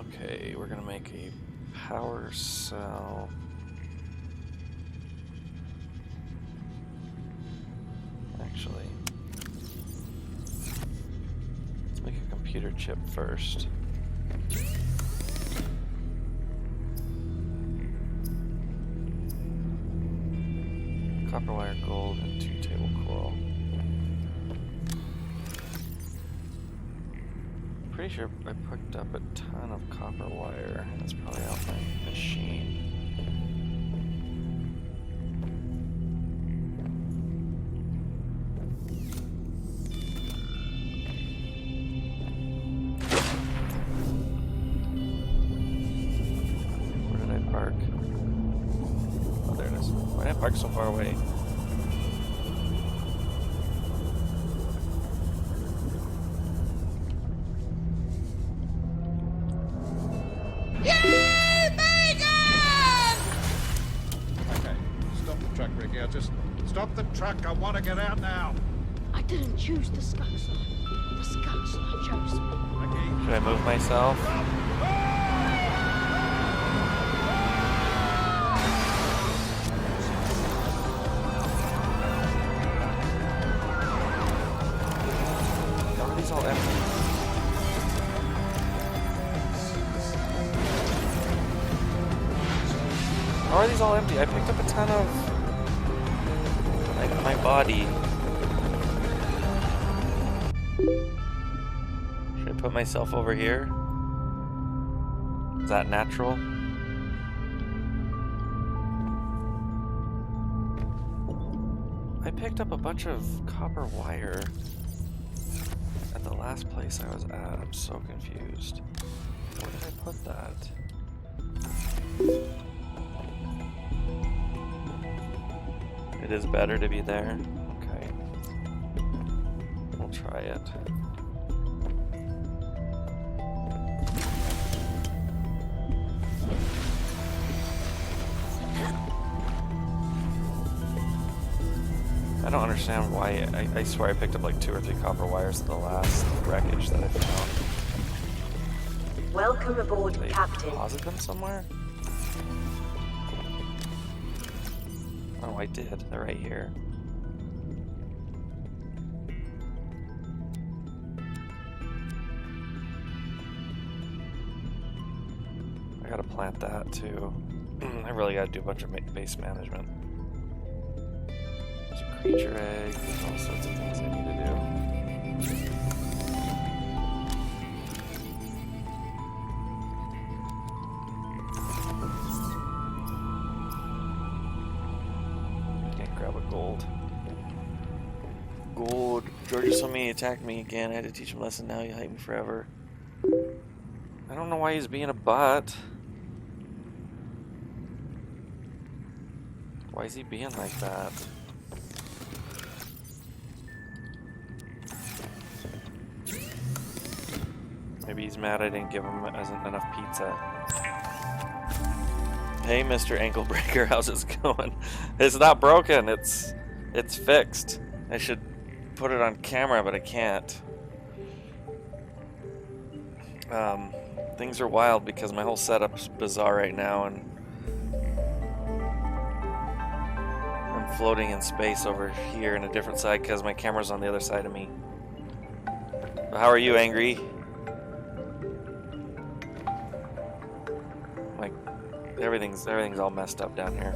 Okay, we're gonna make a power cell. Actually, let's make a computer chip first. Copper wire, gold, and 2 table coral. Pretty sure I picked up a ton of copper wire. That's probably off my machine. Where did I park? Oh, there it is. Why did I park so far away? Just stop the truck. I want to get out now. I didn't choose the skunk slide. The skunk slide chose me. Okay. Should I move myself? How are these all empty? How are these all empty? I picked up a ton of my body. Should I put myself over here? Is that natural? I picked up a bunch of copper wire at the last place I was at. I'm so confused. Where did I put that? It is better to be there. Okay. We'll try it. I don't understand why. I swear I picked up like 2 or 3 copper wires at the last wreckage that I found. Welcome aboard, Did they Captain. deposit them somewhere? Oh, I did. They're right here. I gotta plant that too. I really gotta do a bunch of base management. There's a creature egg. There's all sorts of things I need to do. Gold. George told me he attacked me again. I had to teach him a lesson. Now he'll hate me forever. I don't know why he's being a butt. Why is he being like that? Maybe he's mad I didn't give him enough pizza. Hey, Mr. Ankle Breaker, how's it going? It's not broken. It's fixed. I should put it on camera, but I can't. Things are wild because my whole setup's bizarre right now, and I'm floating in space over here in a different side because my camera's on the other side of me. But how are you, Angry? Like, everything's all messed up down here.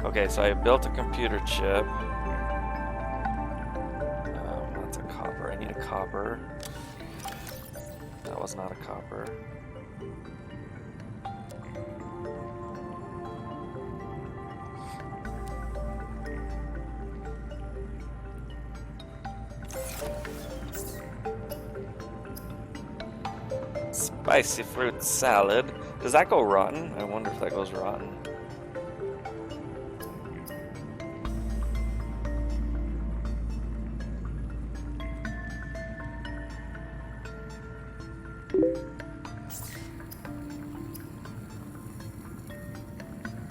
Okay, so I built a computer chip. That's a copper. I need a copper. That was not a copper. Spicy fruit salad. Does that go rotten? I wonder if that goes rotten.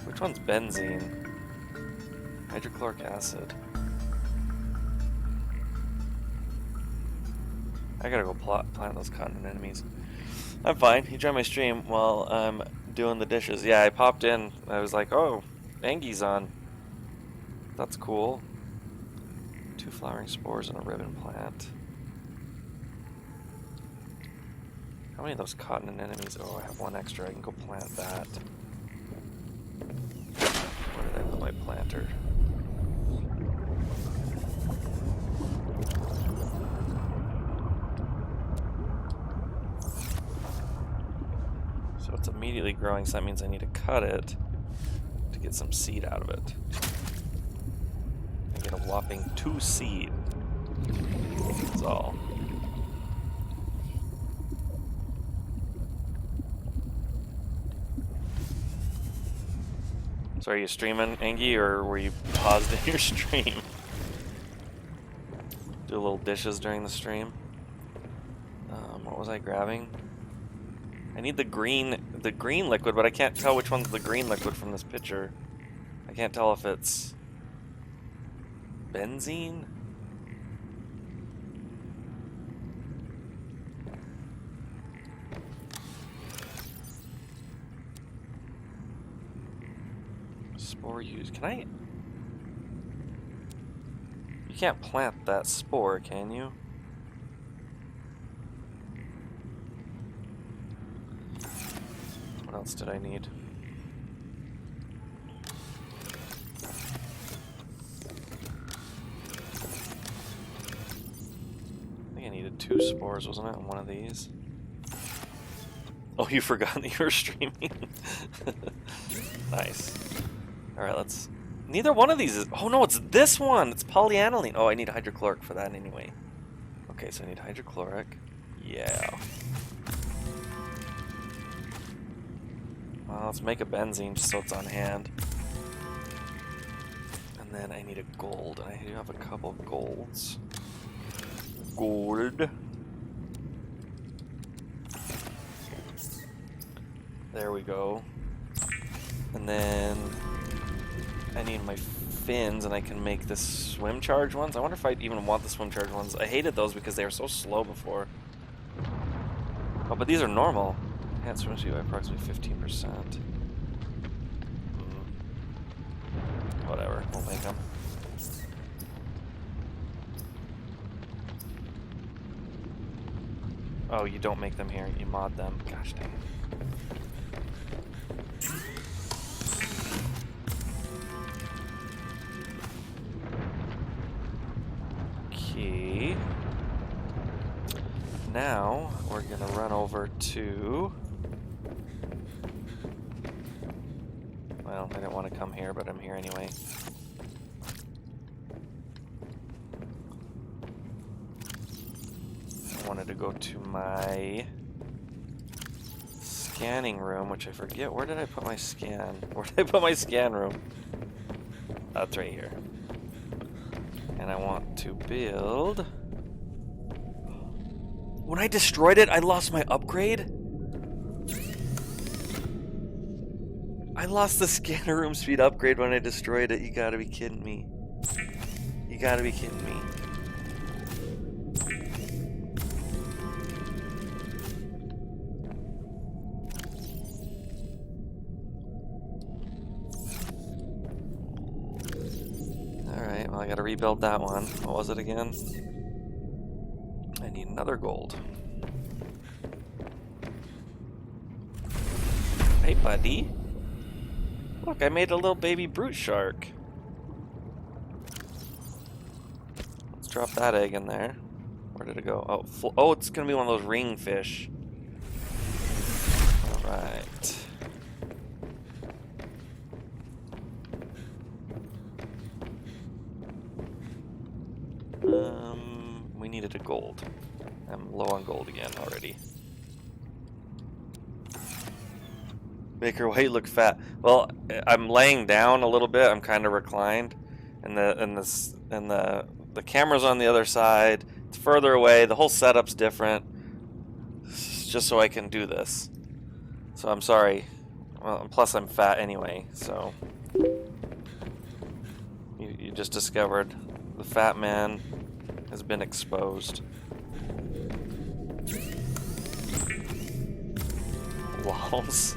Which one's benzene? Hydrochloric acid. I gotta go plant those continent enemies. I'm fine. You joined my stream while I'm doing the dishes. Yeah, I popped in. I was like, oh, Angie's on. That's cool. 2 flowering spores and a ribbon plant. How many of those continent enemies? Oh, I have 1 extra. I can go plant that. Where did I put my planter? So it's immediately growing, so that means I need to cut it to get some seed out of it. I get a whopping 2 seed. That's all. So are you streaming, Angie, or were you paused in your stream? Do a little dishes during the stream. What was I grabbing? I need the green liquid, but I can't tell which one's the green liquid from this picture. I can't tell if it's benzene. Spore used. Can I? You can't plant that spore, can you? What else did I need? I think I needed 2 spores, wasn't it, on one of these? Oh, you forgot that you were streaming? Nice. Alright, let's... Neither one of these is... Oh no, it's this one! It's polyaniline. Oh, I need hydrochloric for that anyway. Okay, so I need hydrochloric. Yeah. Well, let's make a benzene just so it's on hand. And then I need a gold. I do have a couple of golds. Gold. There we go. And then I need my fins, and I can make the swim charge ones. I wonder if I even want the swim charge ones. I hated those because they were so slow before. Oh, but these are normal. Can't swim speed by approximately 15%. Whatever, we'll make them. Oh, you don't make them here, you mod them. Gosh dang it. Okay. Now, we're gonna run over to... Well, I didn't want to come here, but I'm here anyway. I wanted to go to my scanning room, which I forget. Where did I put my scan? Where did I put my scan room? That's right here. And I want to build... When I destroyed it, I lost my upgrade? I lost the scanner room speed upgrade when I destroyed it. You gotta be kidding me. You gotta be kidding me. Alright, well I gotta rebuild that one. What was it again? I need another gold. Hey buddy. Look, I made a little baby brute shark. Let's drop that egg in there. Where did it go? Oh, oh, it's gonna be one of those ring fish. All right. We needed a gold. I'm low on gold again already. Make her weight look fat. Well, I'm laying down a little bit. I'm kind of reclined, and the camera's on the other side. It's further away. The whole setup's different. It's just so I can do this. So I'm sorry. Well, and plus I'm fat anyway. So you just discovered the fat man has been exposed. walls.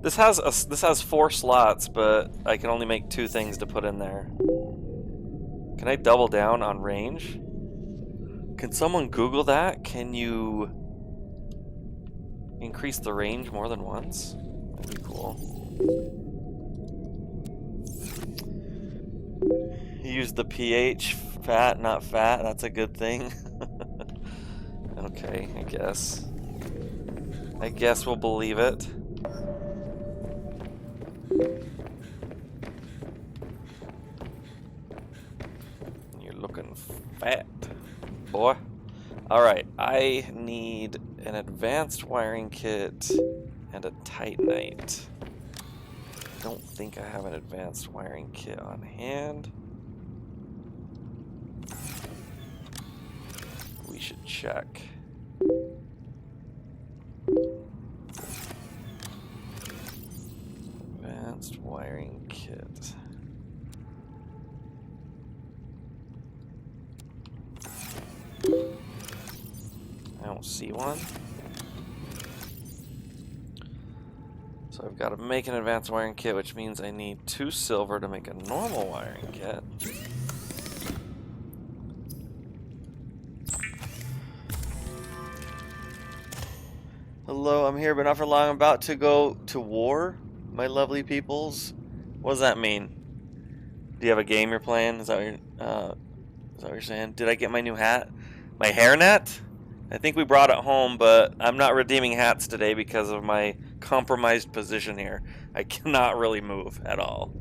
This has 4 slots, but I can only make 2 things to put in there. Can I double down on range? Can someone Google that? Can you increase the range more than once? That'd be cool. Use the pH, fat, not fat. That's a good thing. Okay, I guess. I guess we'll believe it. You're looking fat, boy. Alright, I need an advanced wiring kit and a Titanite. I don't think I have an advanced wiring kit on hand. We should check. Advanced wiring kit. I don't see one. So I've got to make an advanced wiring kit, which means I need 2 silver to make a normal wiring kit. Hello, I'm here, but not for long. I'm about to go to war, my lovely peoples. What does that mean? Do you have a game you're playing? Is that what you're saying? Did I get my new hat? My hairnet? I think we brought it home, but I'm not redeeming hats today because of my compromised position here. I cannot really move at all.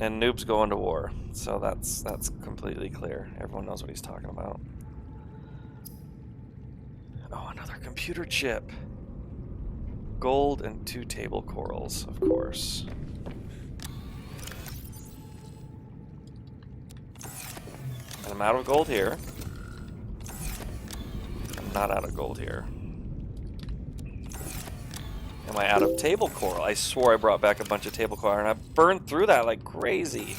And Noob's going to war, so that's completely clear. Everyone knows what he's talking about. Oh, another computer chip. Gold and 2 table corals, of course. And I'm out of gold here. I'm not out of gold here. Am I out of table coral? I swore I brought back a bunch of table coral, and I burned through that like crazy.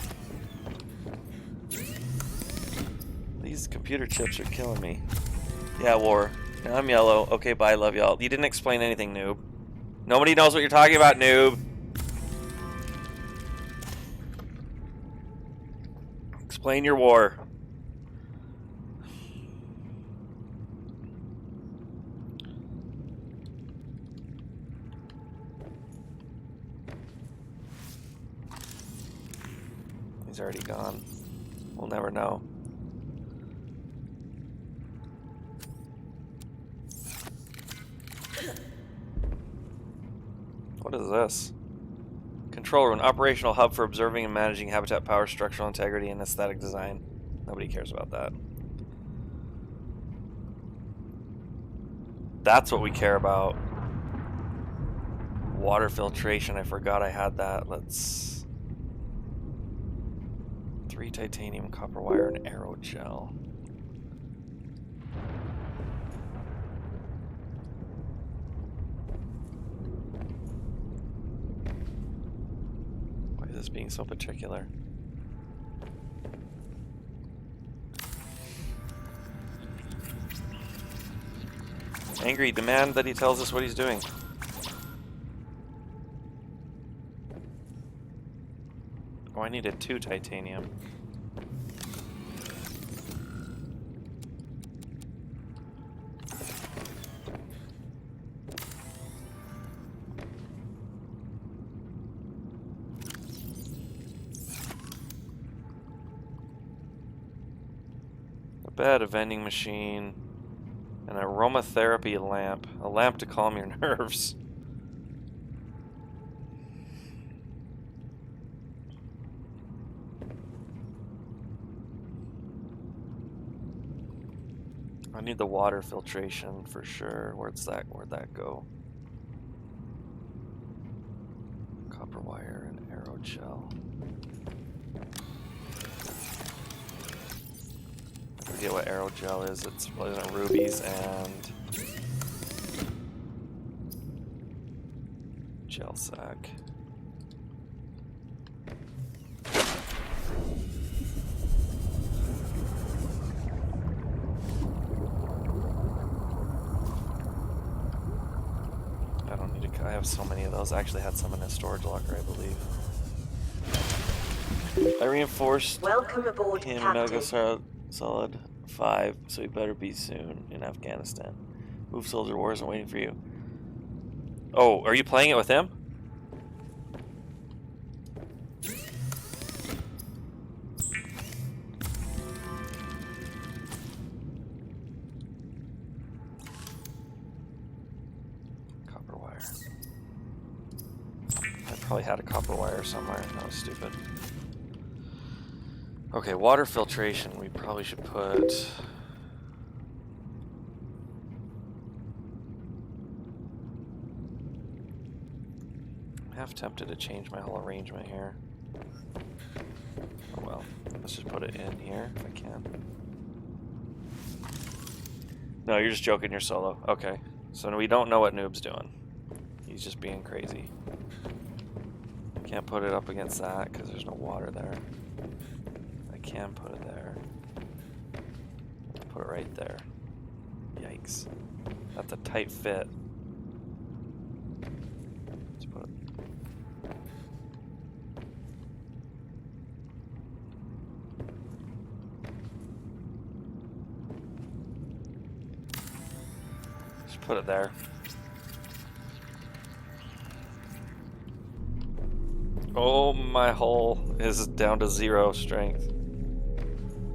These computer chips are killing me. Yeah, war. Now I'm yellow. Okay, bye, love y'all. You didn't explain anything, Noob. Nobody knows what you're talking about, Noob. Explain your war. He's already gone. We'll never know. What is this? Control room, operational hub for observing and managing habitat power, structural integrity, and aesthetic design. Nobody cares about that. That's what we care about. Water filtration, I forgot I had that. Let's... 3 titanium, copper wire, and aerogel. Why is this being so particular? Angry, demand that he tells us what he's doing. Oh, I needed 2 titanium. A bed, a vending machine, an aromatherapy lamp. A lamp to calm your nerves. I need the water filtration for sure. Where'd that go? Copper wire and aerogel. I forget what aerogel is. It's rubies and gel sack. have so many of those. I actually had some in a storage locker, I believe. I reinforced Welcome aboard, him Captain. Solid 5, so he better be soon in Afghanistan. Move Soldier War isn't waiting for you. Oh, are you playing it with him? Copper wire. I probably had a copper wire somewhere. That was stupid. Okay, water filtration. We probably should put... I'm half tempted to change my whole arrangement here. Oh well. Let's just put it in here if I can. No, you're just joking, you're solo. Okay. So we don't know what Noob's doing. He's just being crazy. Can't put it up against that because there's no water there. I can put it there. Put it right there. Yikes. That's a tight fit. Let's put it. Just put it there. Oh, my hull is down to 0 strength.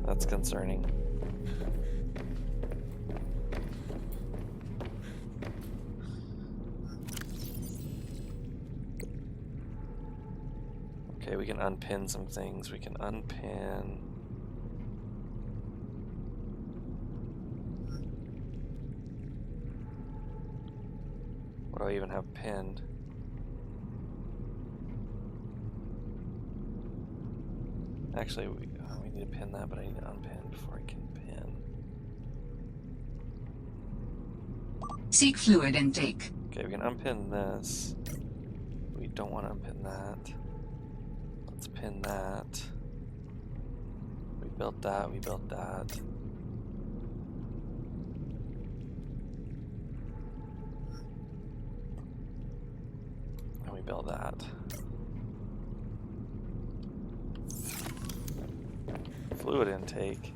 That's concerning. Okay, we can unpin some things. We can unpin... What do I even have pinned? Actually, we need to pin that, but I need to unpin before I can pin. Seek fluid intake. Okay, we can unpin this. We don't want to unpin that. Let's pin that. We built that, we built that. And we built that. Fluid intake.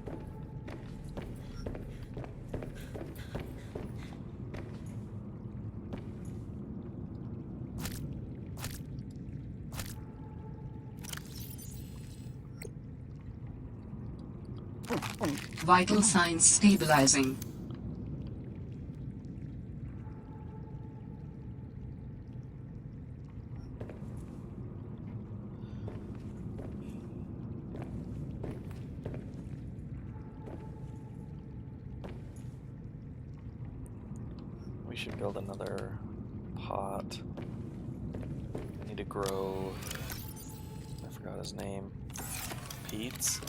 Vital signs stabilizing. We should build another pot. I need to grow... I forgot his name. Pete's?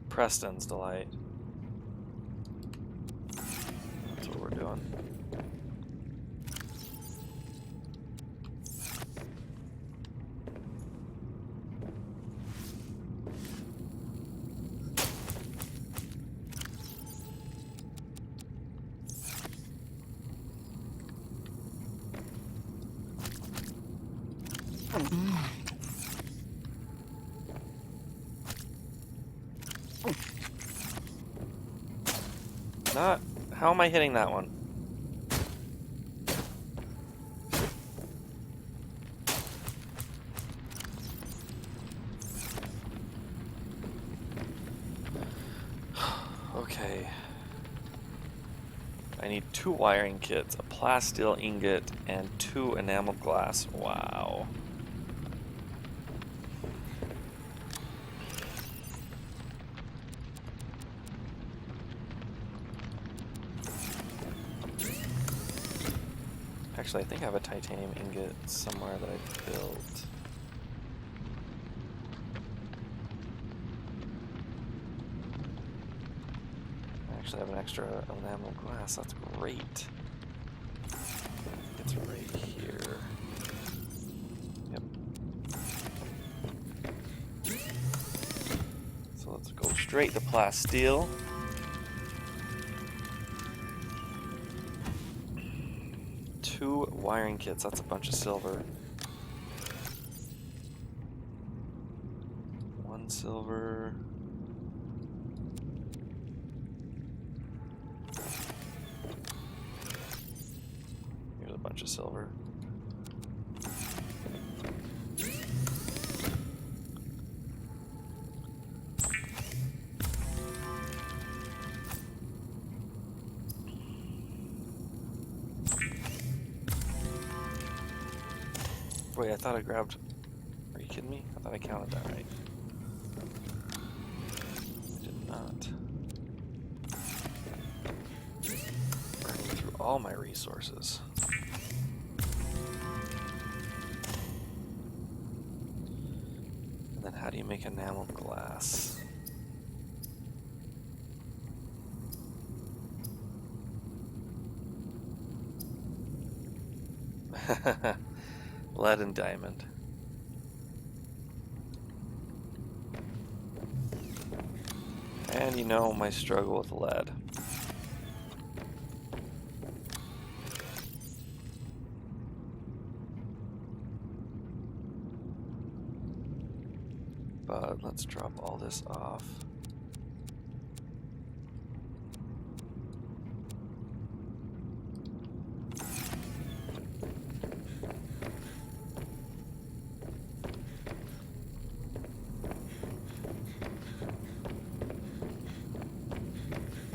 Preston's Delight. That's what we're doing. Not... How am I hitting that one? Okay. I need 2 wiring kits, a plasteel ingot, and 2 enameled glass. Wow. Actually, I think I have a titanium ingot somewhere that I built. actually have an extra enamel glass. That's great. It's right here. Yep. So let's go straight to plasteel. Two wiring kits. That's a bunch of silver. One silver. Here's a bunch of silver. Wait, I thought I grabbed... Are you kidding me? I thought I counted that right. I did not. Burning through all my resources. And then how do you make enamel glass? Lead and diamond. And you know my struggle with lead. But let's drop all this off.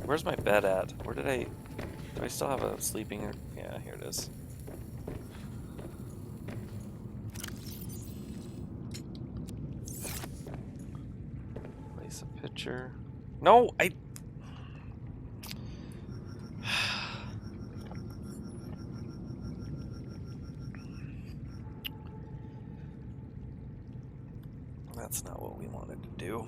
Where's my bed at? Where did I... Do I still have a sleeping... Yeah, here it is. Place a picture. No, I... That's not what we wanted to do.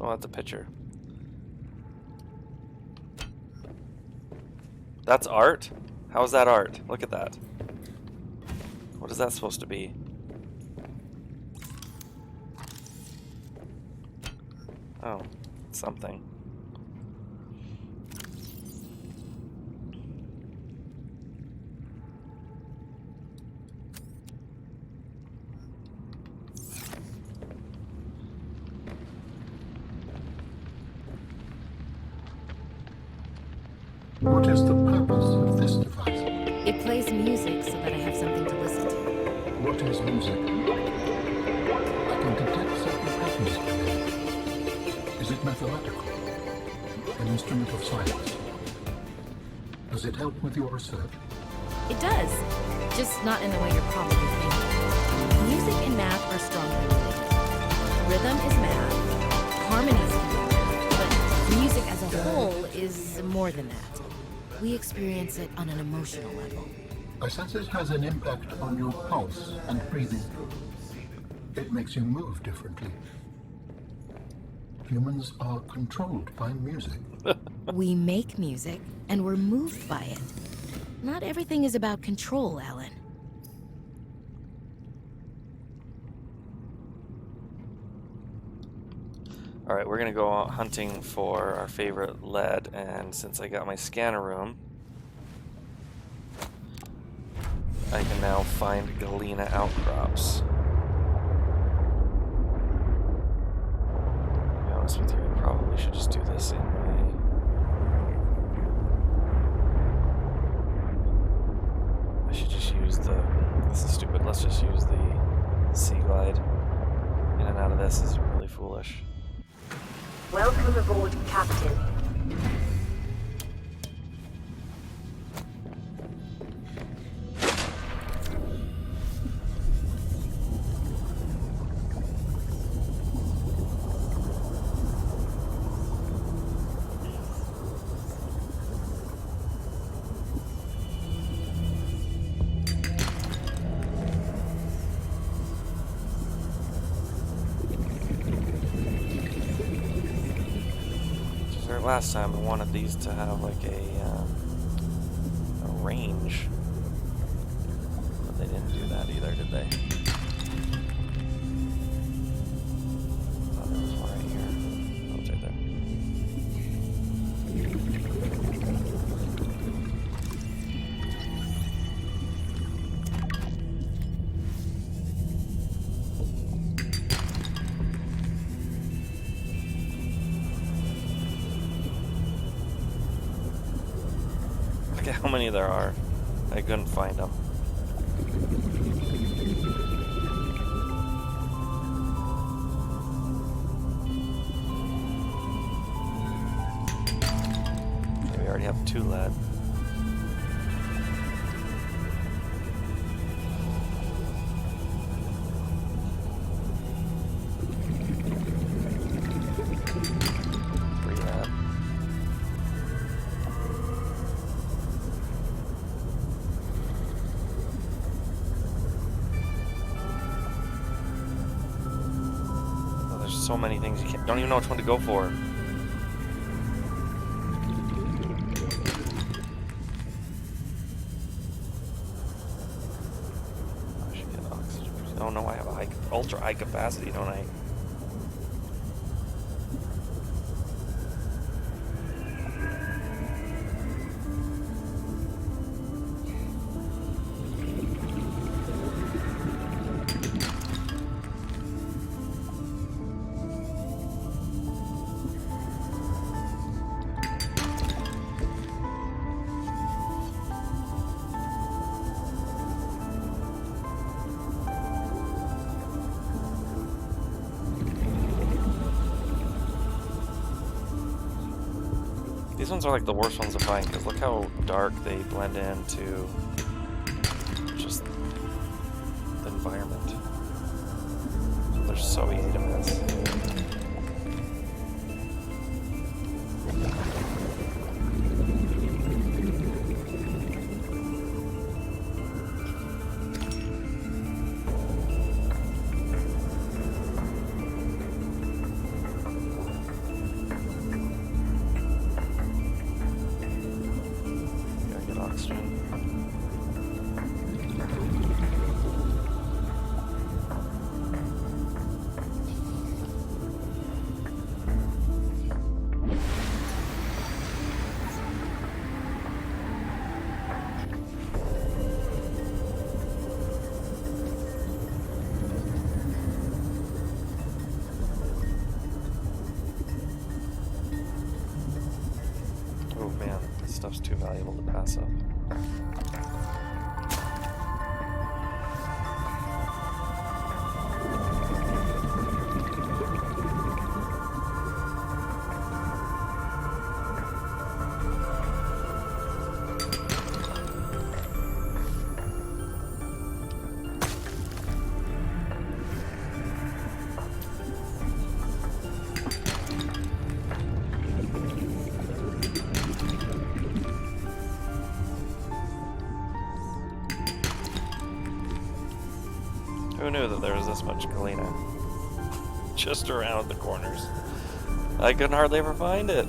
Oh, that's a picture. That's art? How is that art? Look at that. What is that supposed to be? Oh, something. What is the purpose of this device? It plays music so that I have something to listen to. What is music? I can detect certain patterns within it. Is it mathematical? An instrument of science? Does it help with your research? It does, just not in the way you're probably thinking. Music and math are strongly related. Rhythm is math, harmony is math, but music as a whole is more than that. We experience it on an emotional level. I sense it has an impact on your pulse and breathing. It makes you move differently. Humans are controlled by music. We make music, and we're moved by it. Not everything is about control, Alan. Alright, we're gonna go out hunting for our favorite lead, and since I got my scanner room, I can now find galena outcrops. To be honest with you, I probably should just do this in my... I should just use the... This is stupid. Let's just use the sea glide. In and out of this is really foolish. Welcome aboard, Captain. last time, I wanted these to have like a range. But they didn't do that either, did they? Oh, there was one right here. Oh, it's right there. Look at how many there are. I couldn't find them. We already have 2 lead. So many things you don't even know which one to go for. I should get oxygen. Oh no, I have a ultra high capacity, don't I? These ones are like the worst ones to find because look how dark they blend into just the environment. They're so easy to miss. Stuff's too valuable to pass up. Who knew that there was this much galena just around the corners? I couldn't hardly ever find it.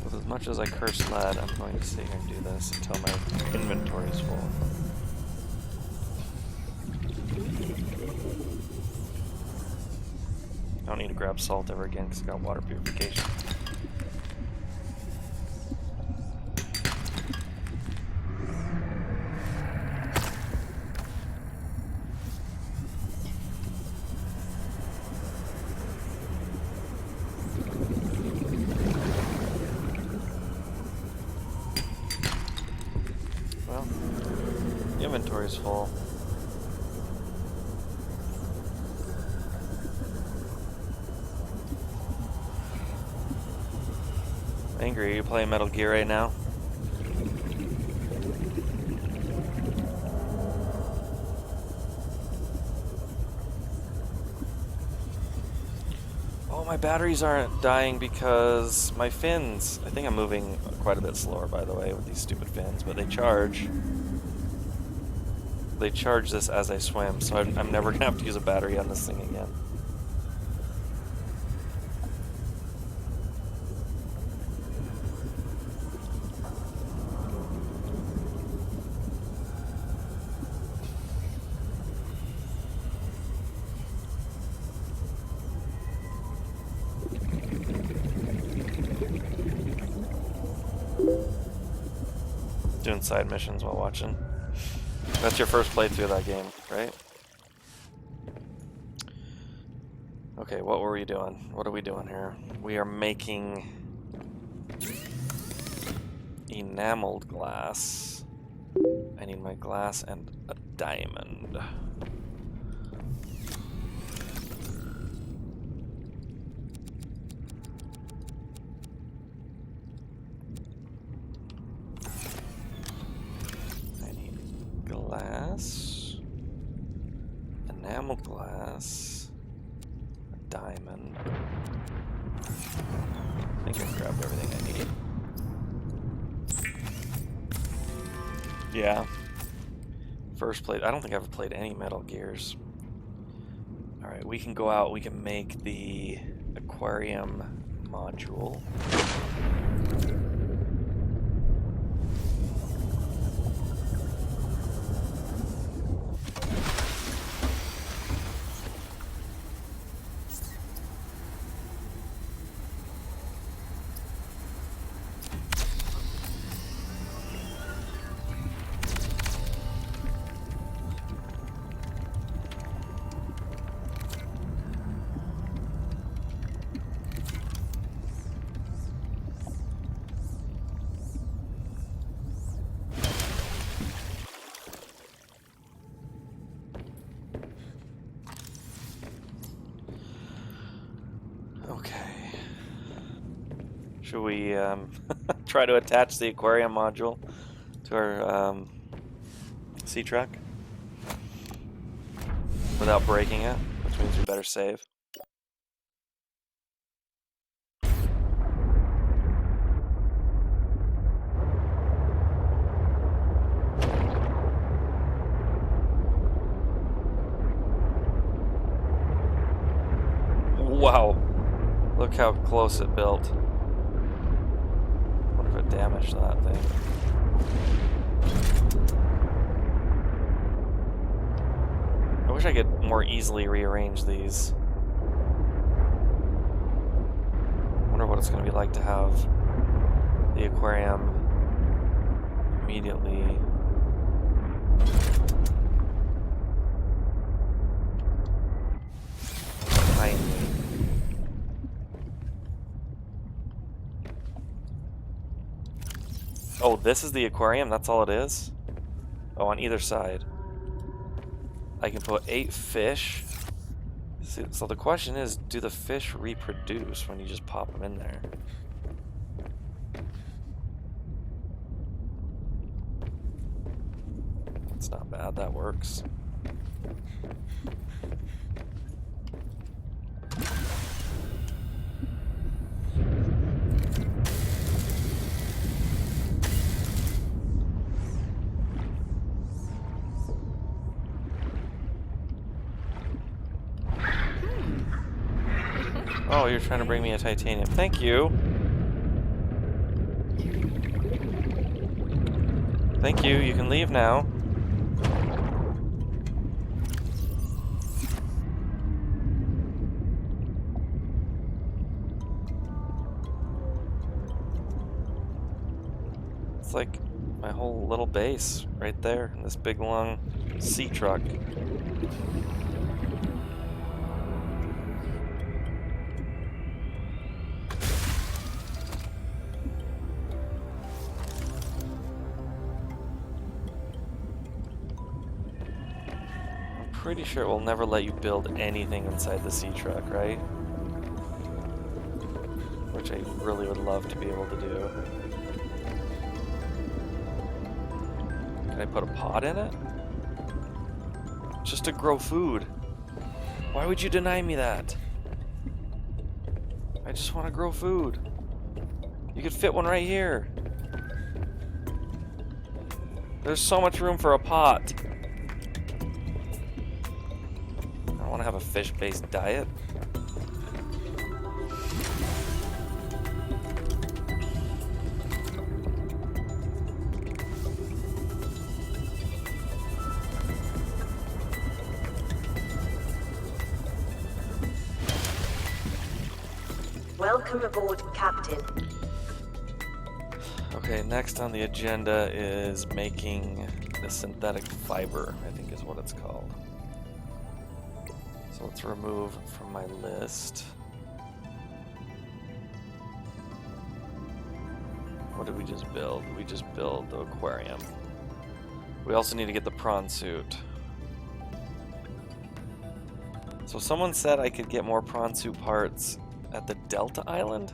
With as much as I curse lead, I'm going to sit here and do this until my inventory is full. I don't need to grab salt ever again because I got water purification. Well, the inventory's full. Angry, are you playing Metal Gear right now? Oh, my batteries aren't dying because my fins... I think I'm moving quite a bit slower, by the way, with these stupid fins, but they charge. They charge this as I swim, so I'm never going to have to use a battery on this thing again. Doing side missions while watching. That's your first playthrough of that game, right? Okay, what were we doing? What are we doing here? We are making enameled glass. I need my glass and a diamond. Glass, enameled glass, a diamond. I think I grabbed everything I need. Yeah. First play. I don't think I've ever played any Metal Gears. Alright, we can go out, we can make the aquarium module. Should we try to attach the aquarium module to our sea truck without breaking it, which means we better save. Wow, look how close it built. Wonder if it damaged that thing. I wish I could more easily rearrange these. Wonder what it's going to be like to have the aquarium immediately. Behind me. Oh, this is the aquarium? That's all it is? Oh, on either side. I can put 8 fish. So the question is, do the fish reproduce when you just pop them in there? That's not bad, that works. Oh, you're trying to bring me a titanium. Thank you. Thank you. You can leave now. It's like my whole little base right there in this big long sea truck. Pretty sure it will never let you build anything inside the sea truck, right? Which I really would love to be able to do. Can I put a pot in it? Just to grow food. Why would you deny me that? I just want to grow food. You could fit one right here. There's so much room for a pot. I want to have a fish-based diet. Welcome aboard, Captain. Okay, next on the agenda is making the synthetic fiber, I think is what it's called. So let's remove from my list. What did we just build? We just built the aquarium. We also need to get the prawn suit. So someone said I could get more prawn suit parts at the Delta Island?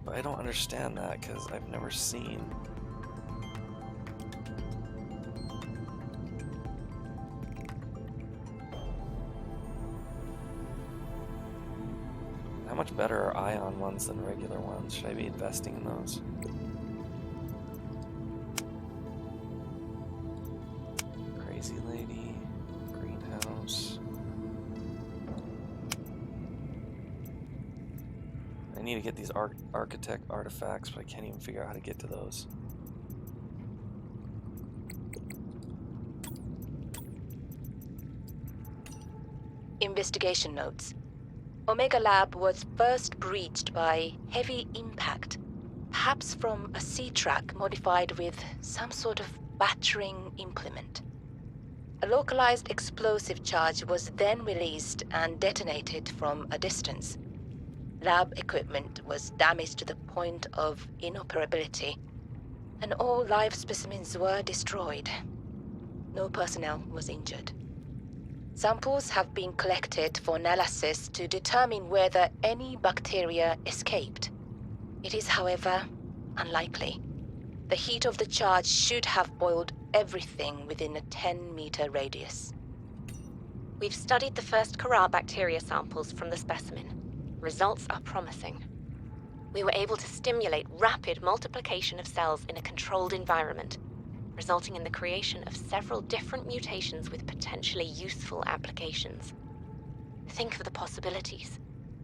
But I don't understand that because I've never seen. How much better are ion ones than regular ones? Should I be investing in those? Crazy lady, greenhouse. I need to get these architect artifacts, but I can't even figure out how to get to those. Investigation notes. Omega Lab was first breached by heavy impact, perhaps from a sea track modified with some sort of battering implement. A localized explosive charge was then released and detonated from a distance. Lab equipment was damaged to the point of inoperability, and all live specimens were destroyed. No personnel was injured. Samples have been collected for analysis to determine whether any bacteria escaped. It is, however, unlikely. The heat of the charge should have boiled everything within a 10-meter radius. We've studied the first Kara bacteria samples from the specimen. Results are promising. We were able to stimulate rapid multiplication of cells in a controlled environment, resulting in the creation of several different mutations with potentially useful applications. Think of the possibilities.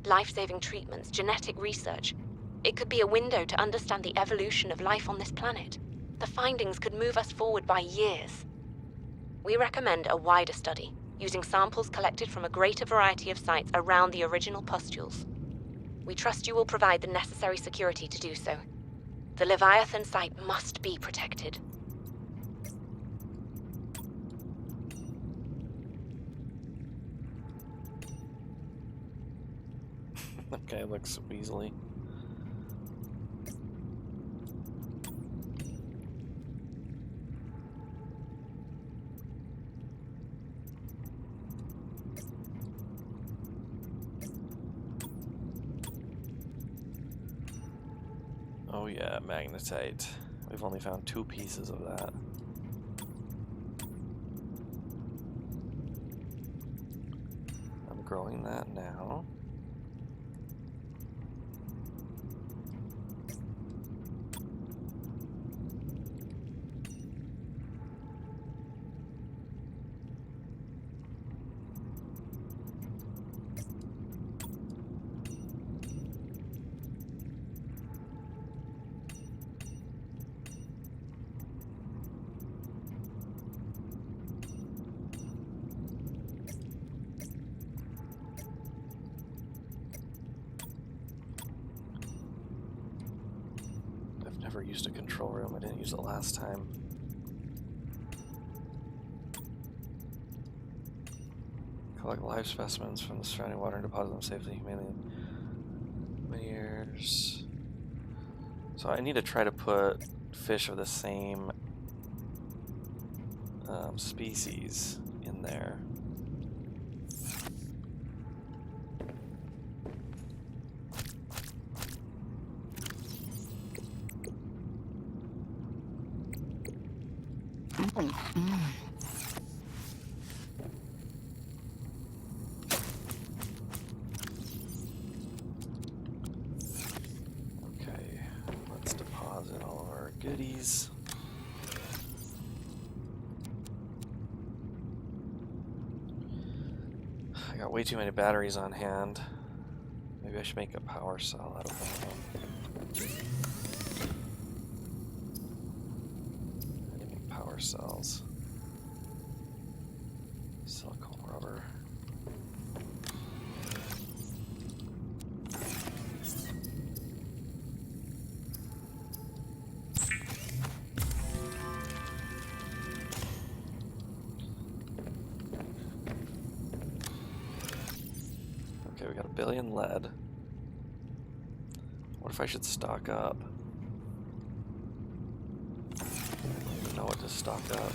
Life-saving treatments, genetic research. It could be a window to understand the evolution of life on this planet. The findings could move us forward by years. We recommend a wider study, using samples collected from a greater variety of sites around the original pustules. We trust you will provide the necessary security to do so. The Leviathan site must be protected. That guy looks weaselly. Oh yeah, magnetite. We've only found 2 pieces of that. I'm growing that now. Never used a control room. I didn't use it last time. Collect live specimens from the surrounding water and deposit them safely, humanely. Many years. So I need to try to put fish of the same species in there. fishies. I got way too many batteries on hand. Maybe I should make a power cell out of one of them. I need to make power cells. Silicone rubber. Okay, we got 1 billion lead. What if I should stock up? I don't even know what to stock up.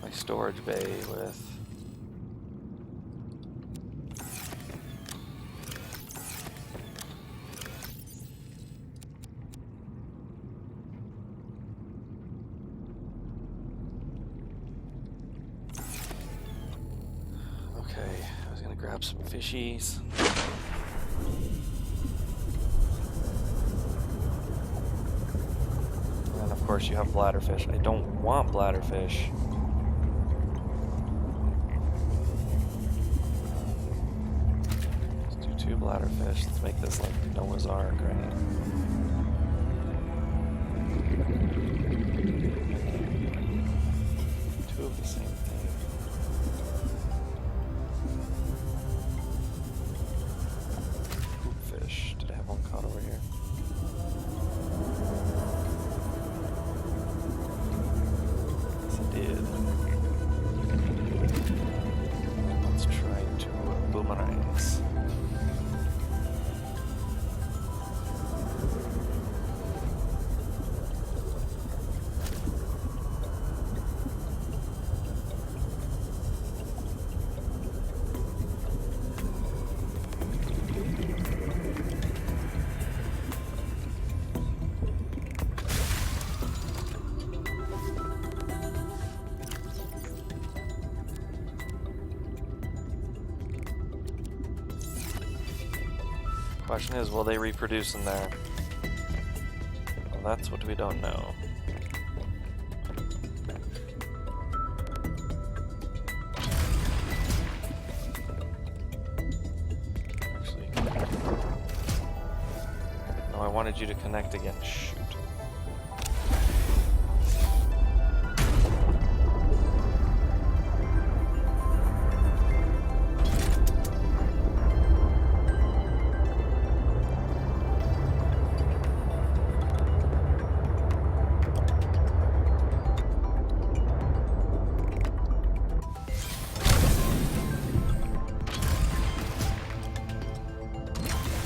My storage bay with... Okay, I was gonna grab some fishies. And of course you have bladderfish. I don't want bladderfish. Let's do 2 bladderfish. Let's make this like Noah's Ark, right? Two of the same thing. Fish. Did I have one caught over here? Yes, I did. Let's try 2 boomerangs. Question is, will they reproduce in there? Well, that's what we don't know. Actually, no, I wanted you to connect again. Shoot.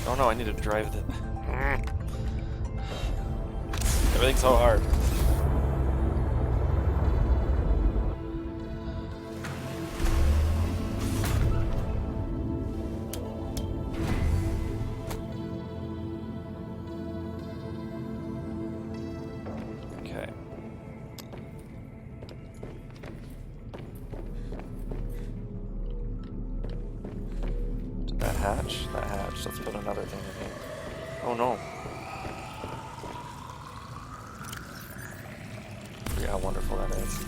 Oh no, I need to drive it. Everything's so hard. Okay. Did that hatch? That hatched. Let's put another thing in here. Oh no. Forget how wonderful that is.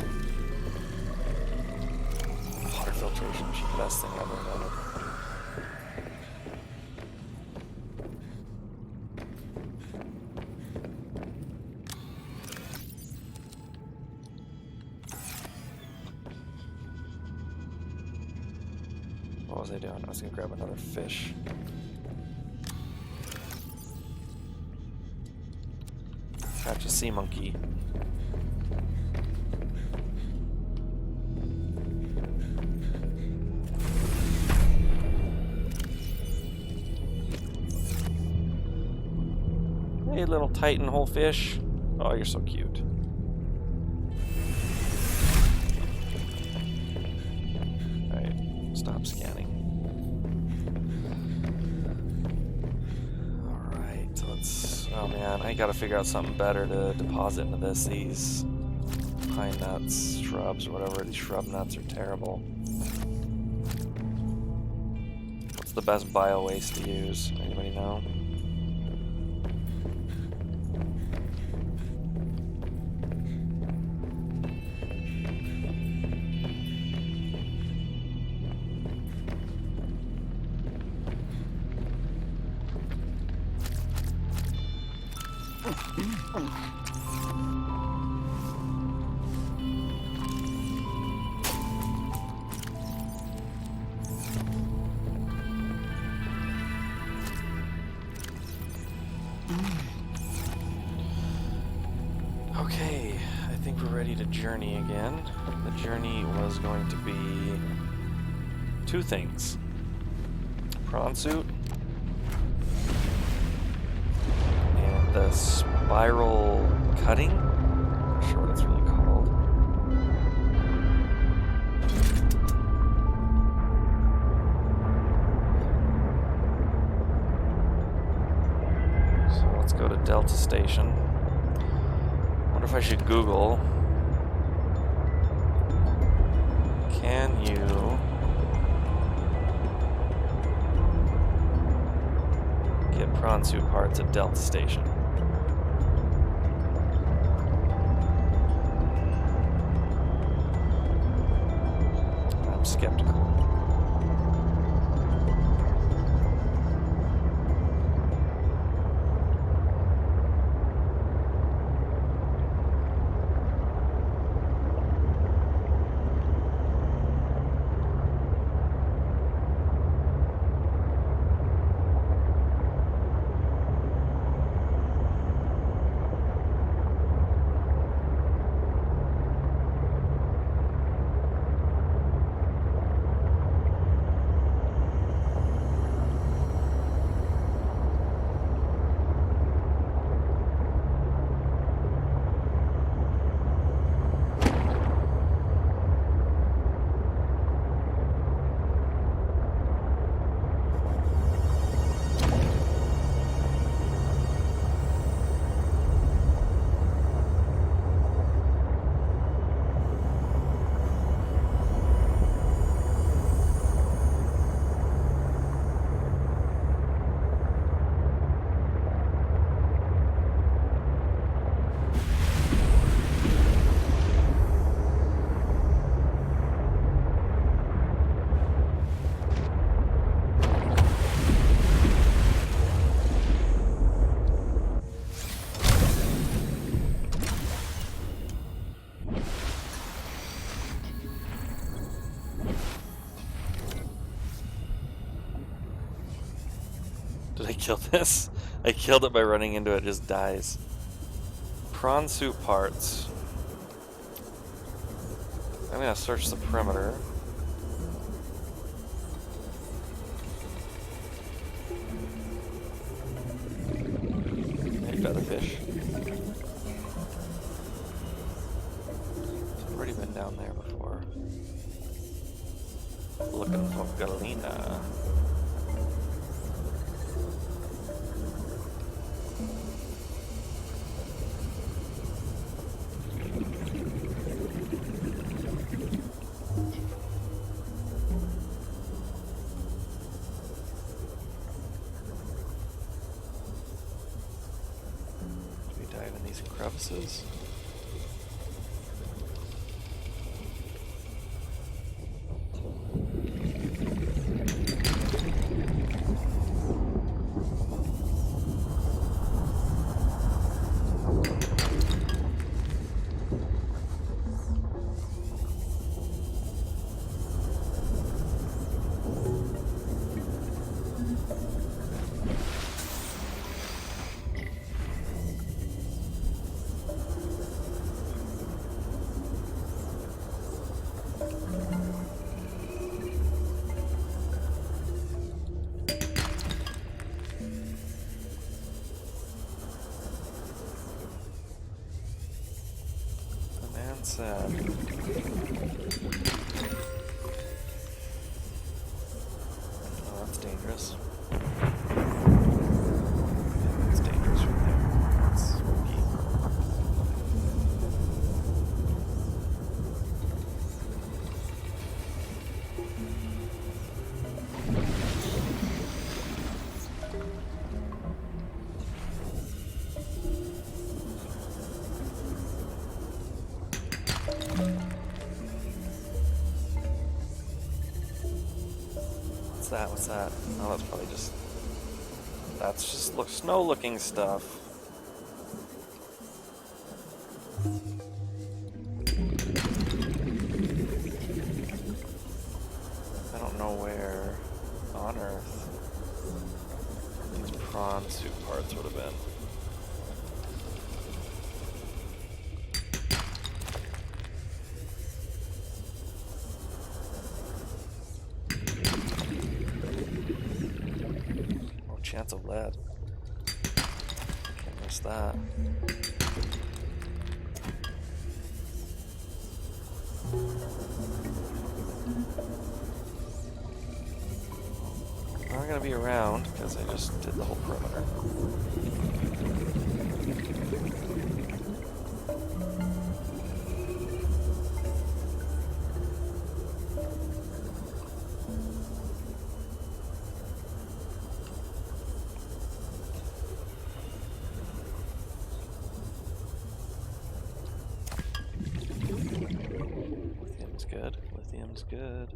Water filtration machine, best thing ever invented. What was I doing? I was gonna grab another fish. Catch a sea monkey. Hey, little Titan whole fish. Oh, you're so cute. Alright, stop scanning. Alright, let's... Oh man, I gotta figure out something better to deposit into this. These pine nuts, shrubs, or whatever. These shrub nuts are terrible. What's the best bio waste to use? Anybody know? Okay, I think we're ready to journey again. The journey was going to be two things. Prawn suit and the spiral cutting. I'm not sure what it's really called. So let's go to Delta Station. Wonder if I should Google. Can you get prawn suit parts at Delta Station? I'm skeptical. Did I kill this? I killed it by running into it, it just dies. Prawn suit parts. I'm gonna search the perimeter. Hey, featherfish. I've already been down there before. Looking for Galena. Crevices. Sad. Oh, that's dangerous. It's dangerous from there. It's spooky. What's that? Oh, that's probably just... That's just snow-looking stuff. don't know where on Earth these prawn suit parts would have been. No chance of lead. Can't miss that. I'm not gonna be around because I just did the whole perimeter. Lithium's good. Lithium's good.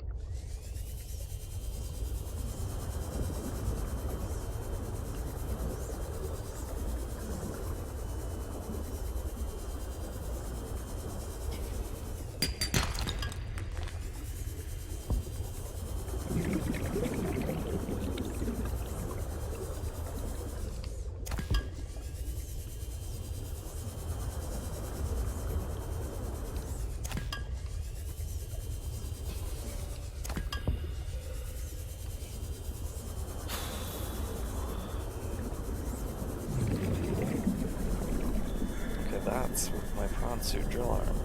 That's with my prawn suit drill arm.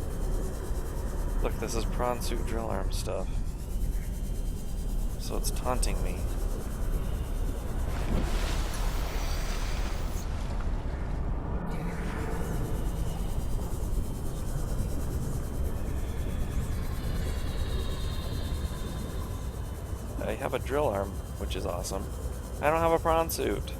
Look, this is prawn suit drill arm stuff. So it's taunting me. I have a drill arm, which is awesome. I don't have a prawn suit.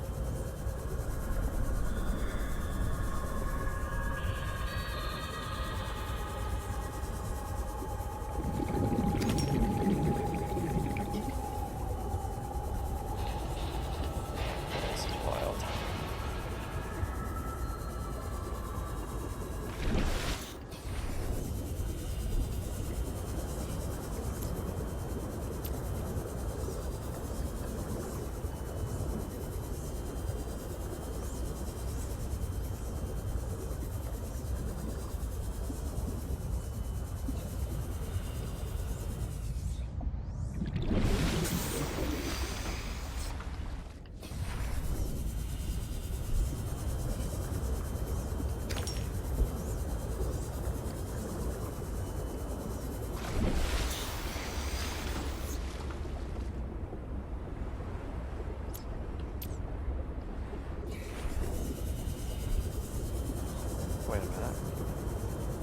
Wait a minute.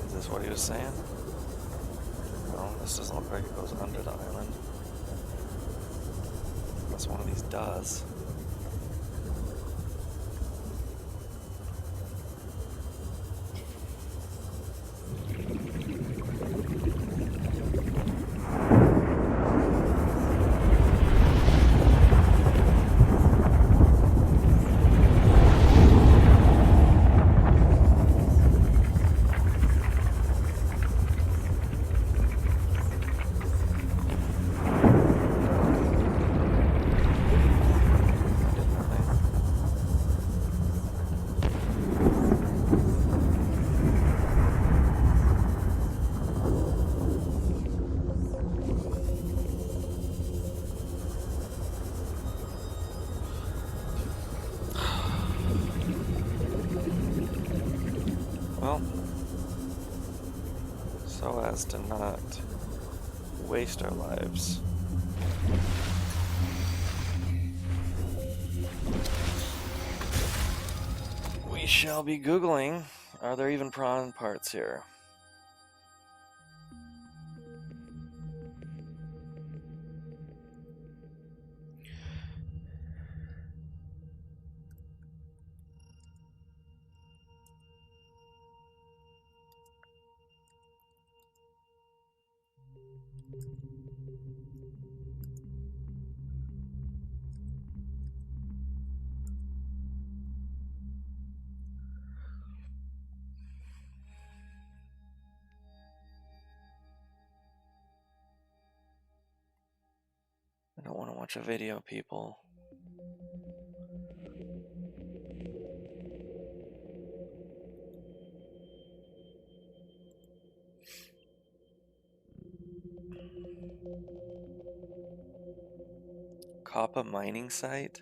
Is this what he was saying? No, this doesn't look like it goes under the island. Unless one of these does. Well, so as to not waste our lives. We shall be Googling, are there even prawn parts here? I don't want to watch a video, people. Kappa mining site?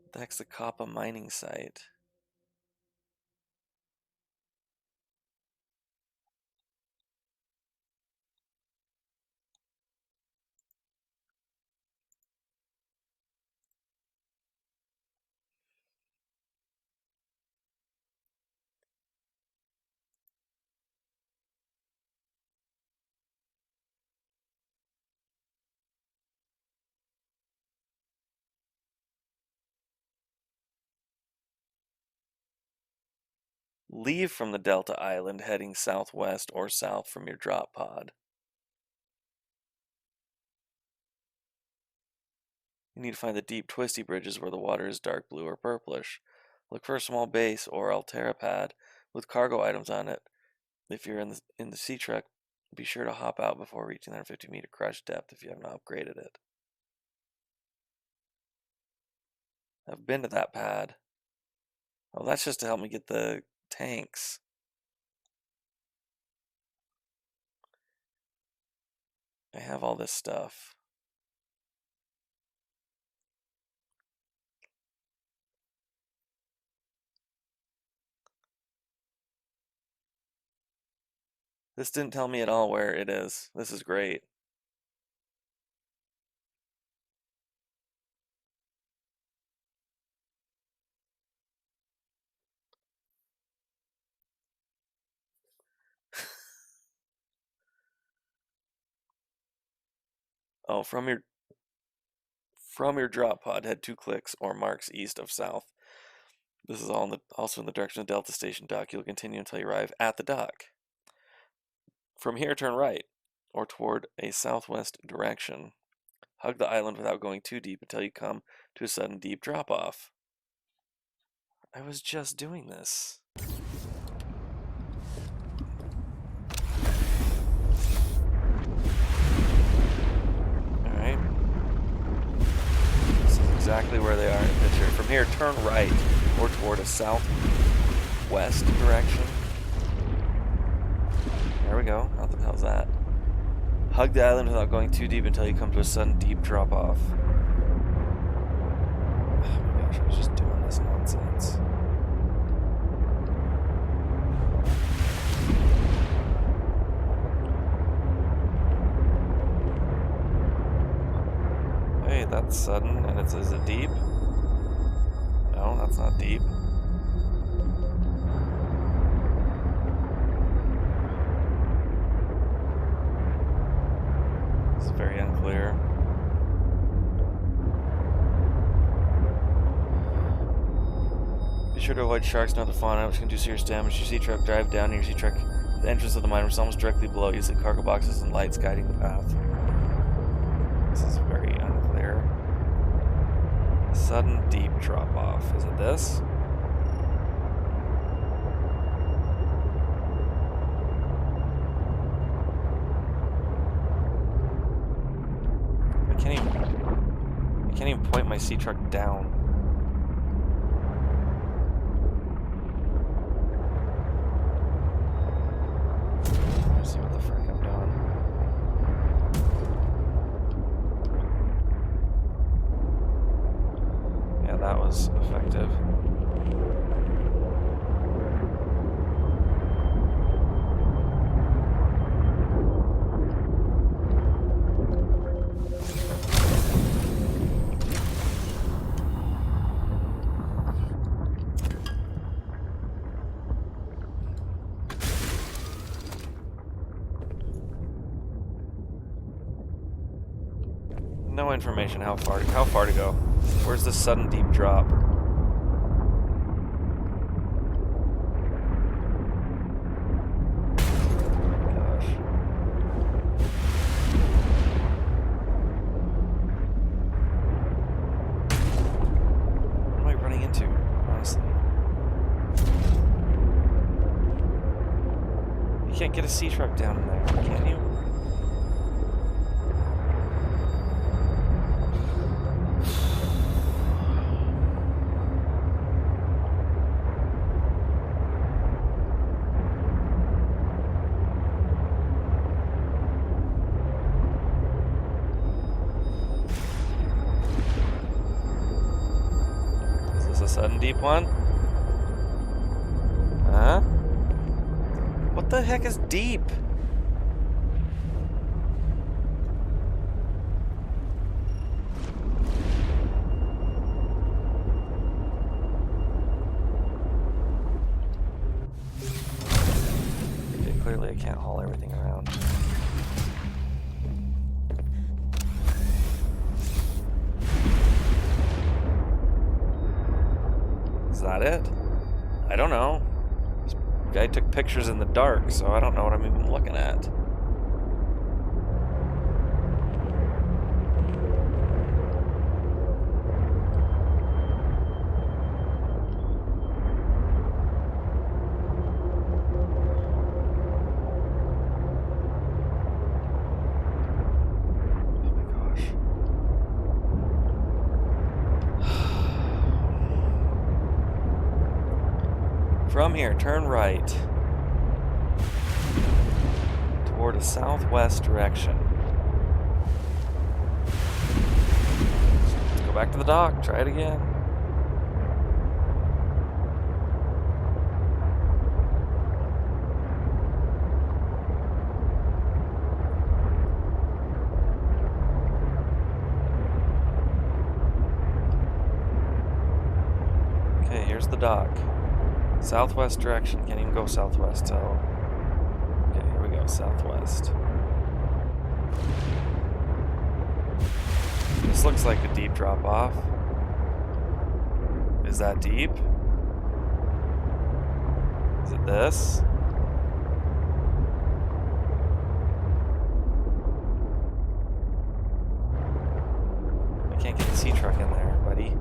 What the heck's the Kappa mining site? Leave from the Delta Island heading southwest or south from your drop pod. You need to find the deep, twisty bridges where the water is dark blue or purplish. Look for a small base or Altera pad with cargo items on it. If you're in the sea truck, be sure to hop out before reaching 150-meter crush depth if you haven't upgraded it. I've been to that pad. Oh, that's just to help me get the tanks. I have all this stuff. This didn't tell me at all where it is. This is great. Oh, from your drop pod, head 2 clicks or marks east of south. This is all also in the direction of Delta Station dock. You'll continue until you arrive at the dock. From here, turn right, or toward a southwest direction. Hug the island without going too deep until you come to a sudden deep drop-off. I was just doing this. Alright. This is exactly where they are in the picture. From here, turn right, or toward a southwest direction. There we go. How the hell's that? Hug the island without going too deep until you come to a sudden deep drop-off. Oh my gosh, I was just doing this nonsense. Hey, that's sudden, and is it deep? No, that's not deep. It's very unclear. Be sure to avoid sharks and other fauna, which can do serious damage to your sea truck. Drive down to your sea truck. The entrance of the mine is almost directly below. You see cargo boxes and lights guiding the path. This is very unclear. Sudden deep drop off. Is it this? I can't even point my sea truck down. Let's see what the frick I'm doing. Yeah, that was effective. No information how far to go. Where's the sudden deep drop? Gosh. What am I running into, honestly? You can't get a sea truck down in there, can you? Sudden deep one? Huh? What the heck is deep? Okay, clearly I can't haul everything around. Is that it? I don't know. This guy took pictures in the dark, so I don't know what I'm even looking at. From here, turn right toward a southwest direction. Let's go back to the dock, try it again. Okay, here's the dock. Southwest direction. Can't even go southwest, so... Okay, here we go. Southwest. This looks like a deep drop-off. Is that deep? Is it this? I can't get the sea truck in there, buddy.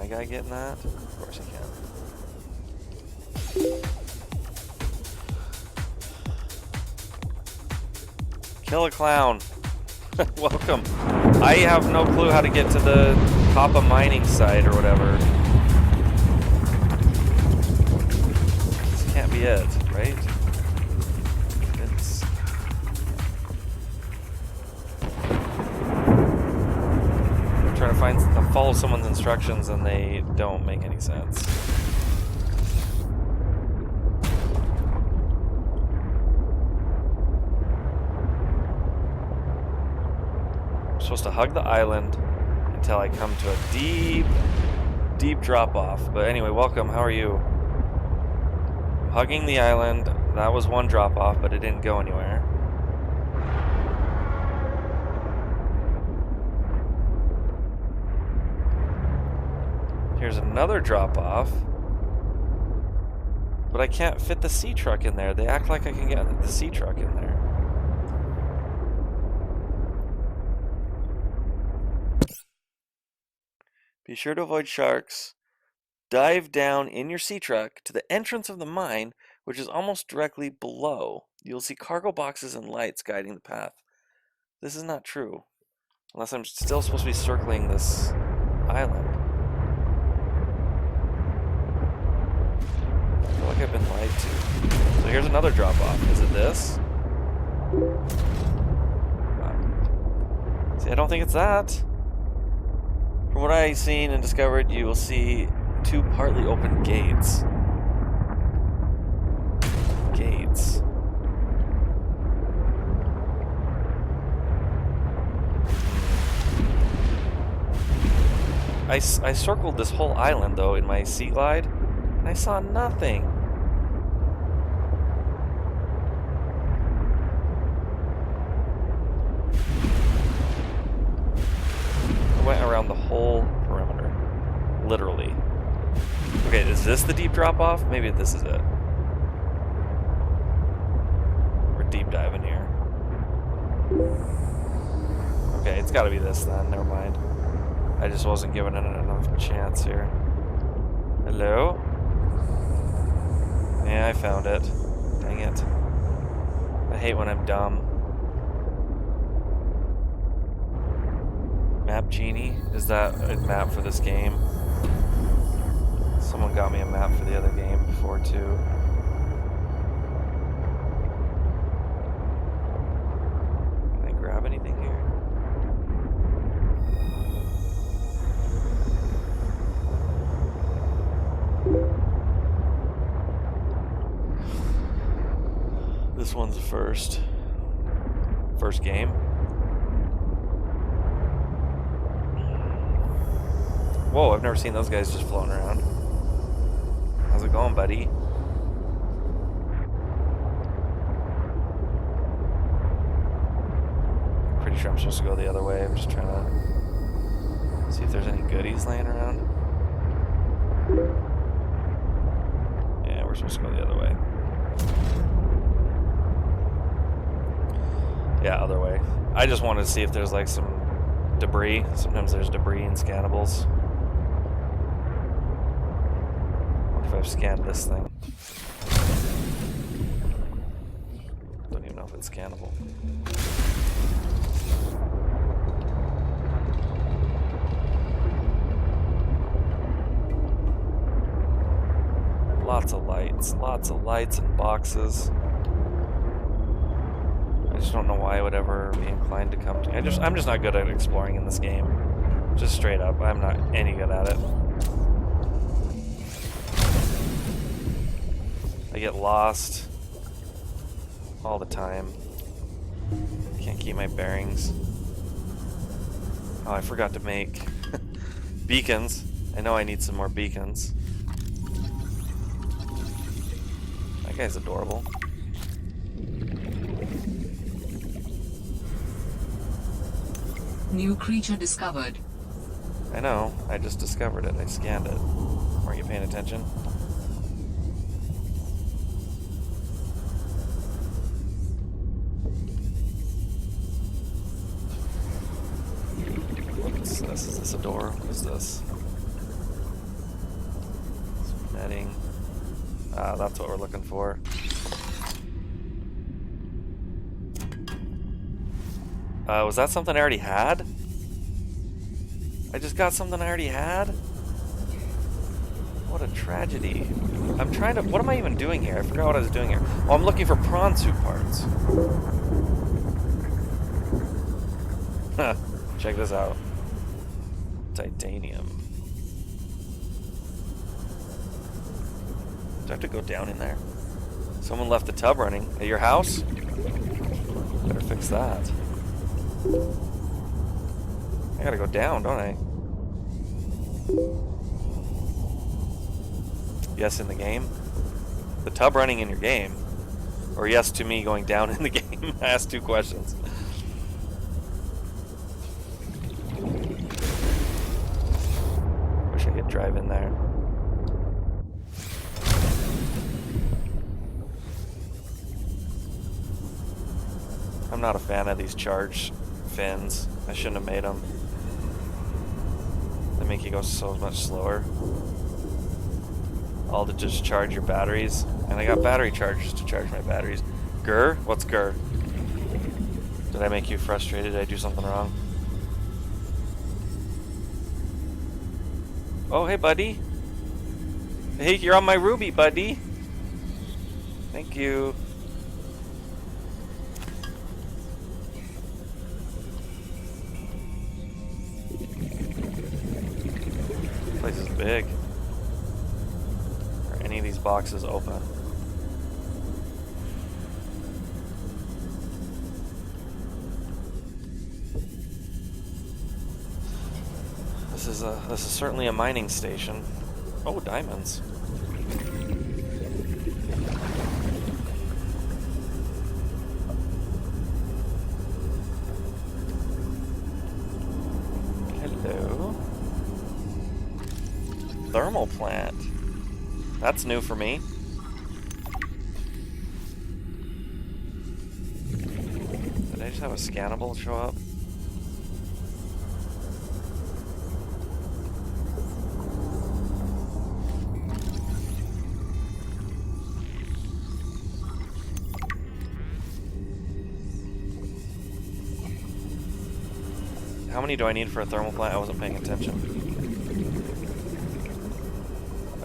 Guy getting that? Of course he can. Kill a clown. Welcome. I have no clue how to get to the Papa mining site or whatever. This can't be it, right? It's... I'm trying to follow someone's instructions and they don't make any sense. I'm supposed to hug the island until I come to a deep drop off. But anyway, welcome. How are you? I'm hugging the island. That was one drop off, but it didn't go anywhere. Here's another drop-off. But I can't fit the sea truck in there. They act like I can get the sea truck in there. Be sure to avoid sharks. Dive down in your sea truck to the entrance of the mine, which is almost directly below. You'll see cargo boxes and lights guiding the path. This is not true. Unless I'm still supposed to be circling this island. I feel like I've been lied to. So here's another drop-off. Is it this? See, I don't think it's that. From what I've seen and discovered, you will see two partly open gates. Gates. I circled this whole island, though, in my sea glide. I saw nothing. I went around the whole perimeter. Literally. Okay, is this the deep drop off? Maybe this is it. We're deep diving here. Okay, it's gotta be this then. Never mind. I just wasn't given it enough chance here. Hello? Yeah, I found it. Dang it. I hate when I'm dumb. Map Genie? Is that a map for this game? Someone got me a map for the other game before too. Can I grab anything here? This one's the first game. Whoa, I've never seen those guys just floating around. How's it going, buddy? Pretty sure I'm supposed to go the other way. I'm just trying to see if there's any goodies laying around. Yeah, we're supposed to go the other way. Yeah, other way. I just wanted to see if there's like some debris. Sometimes there's debris in scannables. What if I've scanned this thing? Don't even know if it's scannable. Lots of lights and boxes. I just don't know why I would ever be inclined to come to. I'm just not good at exploring in this game. Just straight up, I'm not any good at it. I get lost all the time. Can't keep my bearings. Oh, I forgot to make beacons. I know I need some more beacons. That guy's adorable. New creature discovered. I know, I just discovered it. I scanned it. Weren't you paying attention? What's this? Is this a door? What is this? Some netting. Ah, that's what we're looking for. Was that something I already had? I just got something I already had? What a tragedy. I'm trying to... What am I even doing here? I forgot what I was doing here. Oh, I'm looking for prawn suit parts. Huh. Check this out. Titanium. Do I have to go down in there? Someone left the tub running. At your house? Better fix that. I gotta go down, don't I? Yes, in the game? The tub running in your game? Or yes to me going down in the game? I asked two questions. Wish I could drive in there. I'm not a fan of these charge fins. I shouldn't have made them. They make you go so much slower. All to just charge your batteries. And I got battery chargers to charge my batteries. Grr? What's grr? Did I make you frustrated? Did I do something wrong? Oh, hey, buddy. Hey, you're on my Ruby, buddy. Thank you. This place is big. Are any of these boxes open? This is certainly a mining station. Oh, diamonds. Hello. Thermal plant. That's new for me. Did I just have a scannable show up? How many do I need for a thermal plant? I wasn't paying attention.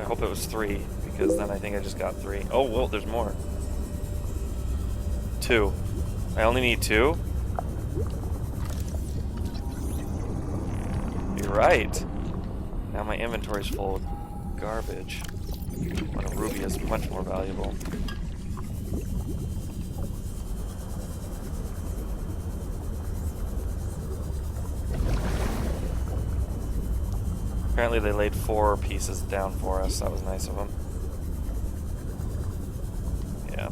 I hope it was 3, because then I think I just got 3. Oh, well, there's more. 2. I only need 2? You're right. Now my inventory's full of garbage. When a ruby is much more valuable. Apparently they laid 4 pieces down for us. That was nice of them. Yeah.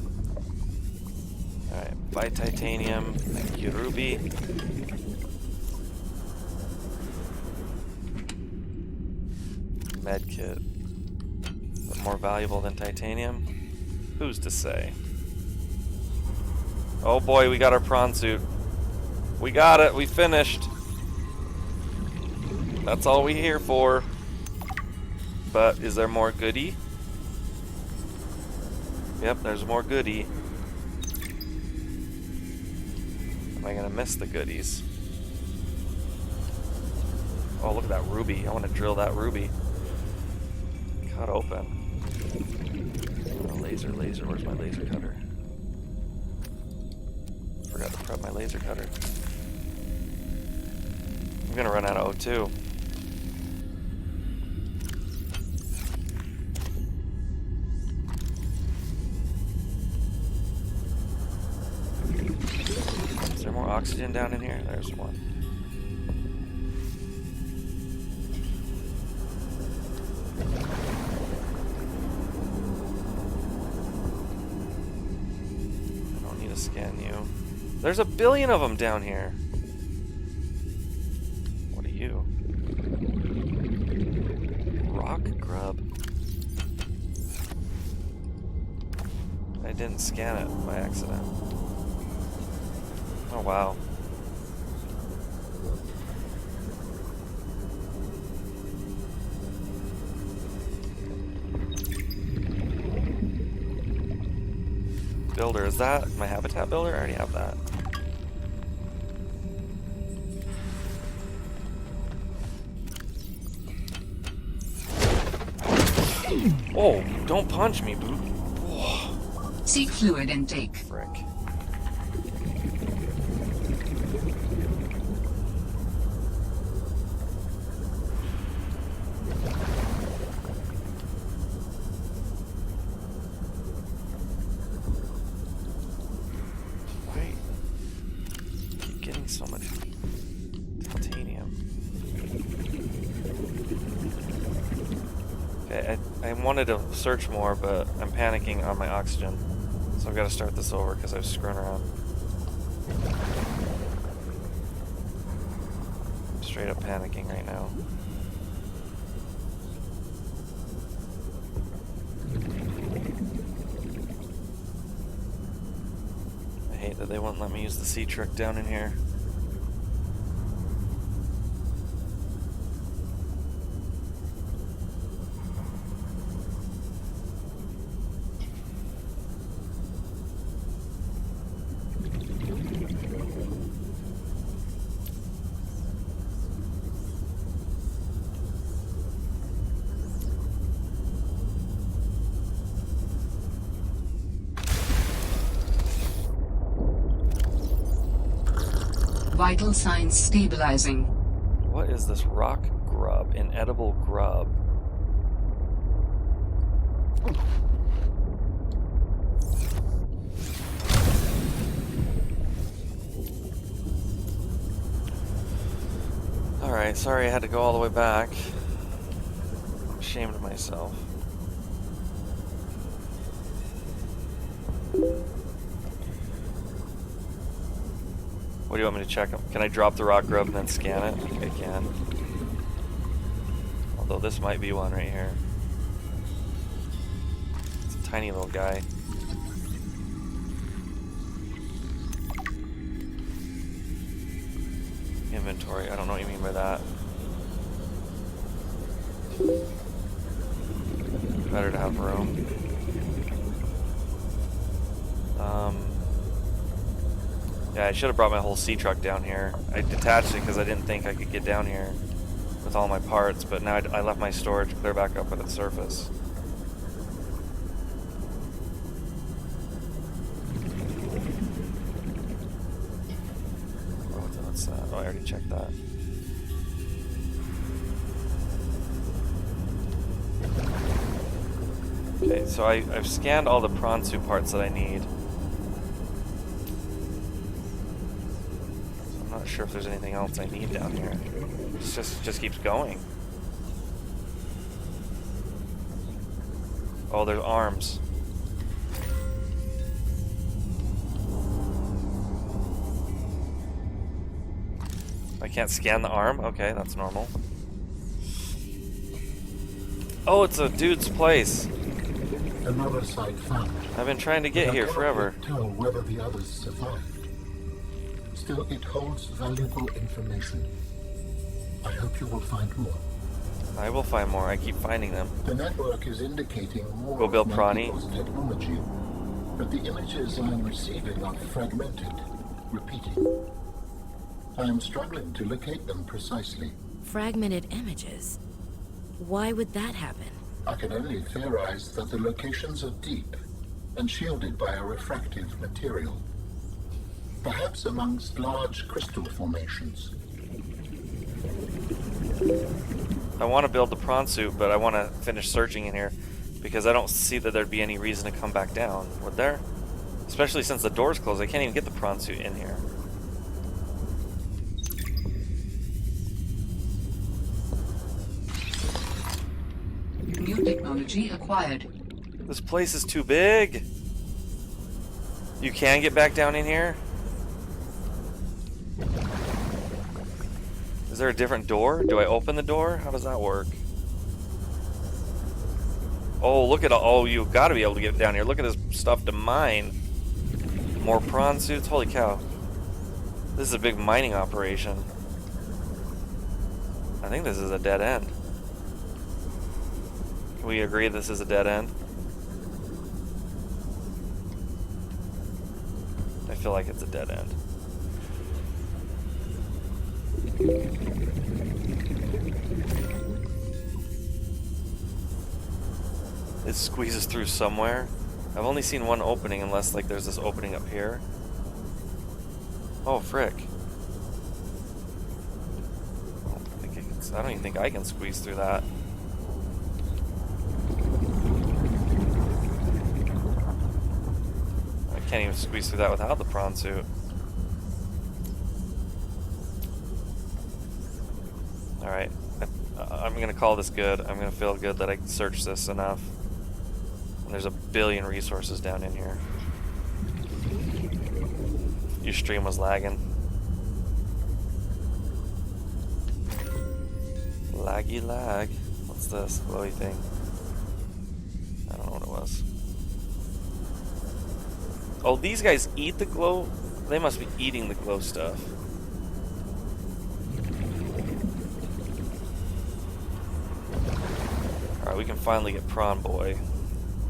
Alright, buy titanium. Thank you, ruby. Medkit. But more valuable than titanium? Who's to say? Oh boy, we got our prawn suit. We got it. We finished. That's all we here for. But is there more goodie? Yep, there's more goodie. Am I gonna miss the goodies? Oh, look at that ruby. I want to drill that ruby. Cut open. Oh, laser. Where's my laser cutter? Forgot to prep my laser cutter. I'm gonna run out of O2. Is there more oxygen down in here? There's one. Scan you. There's a billion of them down here. What are you? Rock grub. I didn't scan it by accident. Oh wow. Builder, is that my habitat builder? I already have that. Oh, don't punch me, boo. Seek fluid intake. Frick. So much titanium. Okay, I wanted to search more, but I'm panicking on my oxygen. So I've got to start this over because I was screwing around. I'm straight up panicking right now. I hate that they won't let me use the sea trick down in here. Vital signs stabilizing. What is this rock grub? Inedible grub. Alright, sorry I had to go all the way back. I'm ashamed of myself. What do you want me to check? Can I drop the rock grub and then scan it? I think I can. Although this might be one right here. It's a tiny little guy. Inventory, I don't know what you mean by that. Better to have room. Yeah, I should have brought my whole sea truck down here. I detached it because I didn't think I could get down here with all my parts, but now I left my storage clear back up at the surface. Oh, what's that? Oh, I already checked that. Okay, so I've scanned all the prawn suit parts that I need. So I'm not sure if there's anything else I need down here. It just keeps going. Oh, there's arms. I can't scan the arm? Okay, that's normal. Oh, it's a dude's place. Another site found. I've been trying to get here forever. I cannot tell whether the others survived. Still, it holds valuable information. I hope you will find more. I will find more. I keep finding them. The network is indicating more Go build of Prawny. people's technology, but the images I am receiving are fragmented, repeating. I am struggling to locate them precisely. Fragmented images? Why would that happen? I can only theorize that the locations are deep and shielded by a refractive material. Perhaps amongst large crystal formations. I want to build the prawn suit, but I want to finish searching in here because I don't see that there'd be any reason to come back down, would there? Especially since the door's closed, I can't even get the prawn suit in here. New technology acquired. This place is too big. You can get back down in here? Is there a different door? Do I open the door? How does that work? Oh, look at all. Oh, you've got to be able to get down here. Look at this stuff to mine. More prawn suits. Holy cow. This is a big mining operation. I think this is a dead end. Can we agree this is a dead end? I feel like it's a dead end. It squeezes through somewhere. I've only seen one opening, unless like there's this opening up here. Oh frick. I don't even think I can squeeze through that. I can't even squeeze through that without the prawn suit. Alright, I'm gonna call this good. I'm gonna feel good that I searched this enough. And there's a billion resources down in here. Your stream was lagging. Laggy lag. What's this glowy thing? I don't know what it was. Oh, these guys eat the glow? They must be eating the glow stuff. Alright, we can finally get Prawn Boy.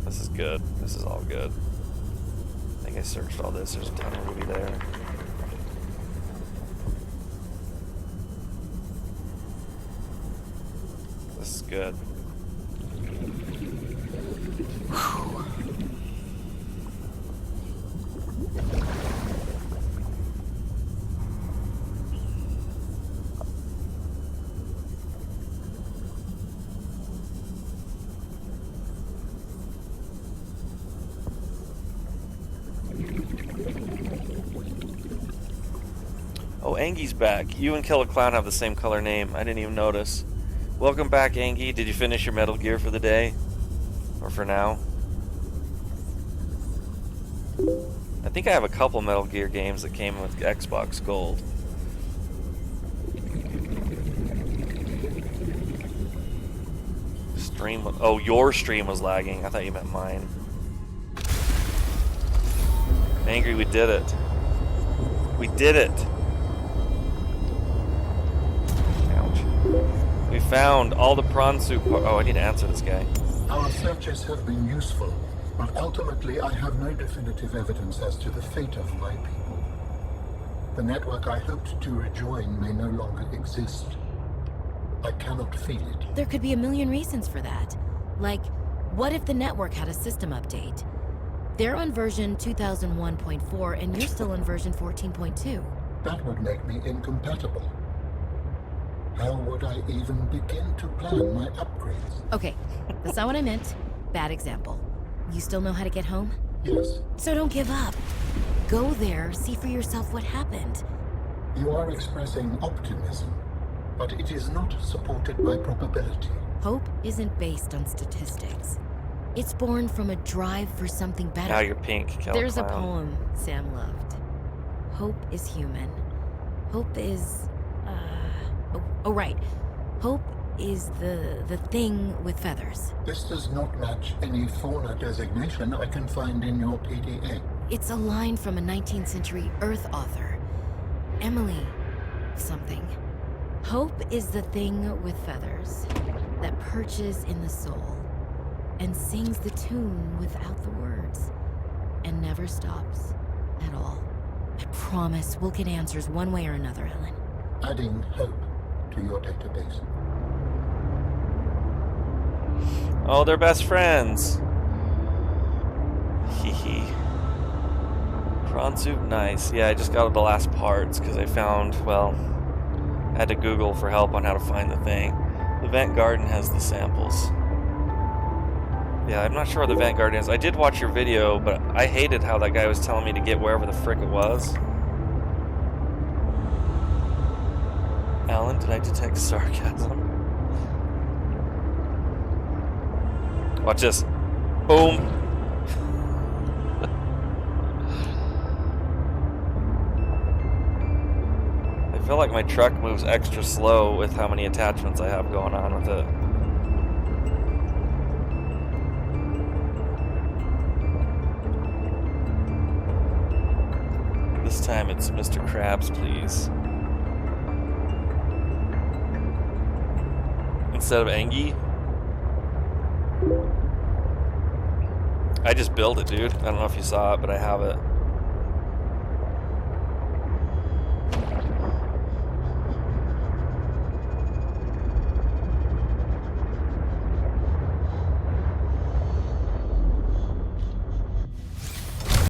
This is good. This is all good. I think I searched all this. There's a ton of ruby there. This is good. Whew. Oh, Angie's back. You and Killer Clown have the same color name. I didn't even notice. Welcome back, Angie. Did you finish your Metal Gear for the day? Or for now? I think I have a couple Metal Gear games that came with Xbox Gold. Stream... Oh, your stream was lagging. I thought you meant mine. Angry, we did it. We did it. We found all the prawn soup. Oh, I need to answer this guy. Our searches have been useful, but ultimately I have no definitive evidence as to the fate of my people. The network I hoped to rejoin may no longer exist. I cannot feel it. There could be a million reasons for that. Like, what if the network had a system update? They're on version 2001.4 and you're still on version 14.2. That would make me incompatible. How would I even begin to plan my upgrades? Okay, that's not what I meant. Bad example. You still know how to get home? Yes, So don't give up. Go there, see for yourself what happened. you are expressing optimism, but it is not supported by probability. Hope isn't based on statistics. It's born from a drive for something better. Now you're pink, Kelly There's a Clown. poem Sam loved. Hope is human. Hope is, oh right. Hope is the thing with feathers. This does not match any fauna designation I can find in your PDA. It's a line from a 19th century Earth author. Emily something. Hope is the thing with feathers that perches in the soul and sings the tune without the words and never stops at all. I promise we'll get answers one way or another, Ellen. Adding hope to your database. Oh, they're best friends. Hee hee. Prawn soup, nice. Yeah, I just got the last parts because I found, well, I had to Google for help on how to find the thing. The vent garden has the samples. Yeah, I'm not sure where the vent garden is. I did watch your video, but I hated how that guy was telling me to get wherever the frick it was. Alan, did I detect sarcasm? Watch this. Boom. I feel like my truck moves extra slow with how many attachments I have going on with it. This time it's Mr. Krabs, please. Instead of Angie. I just built it, dude. I don't know if you saw it, but I have it.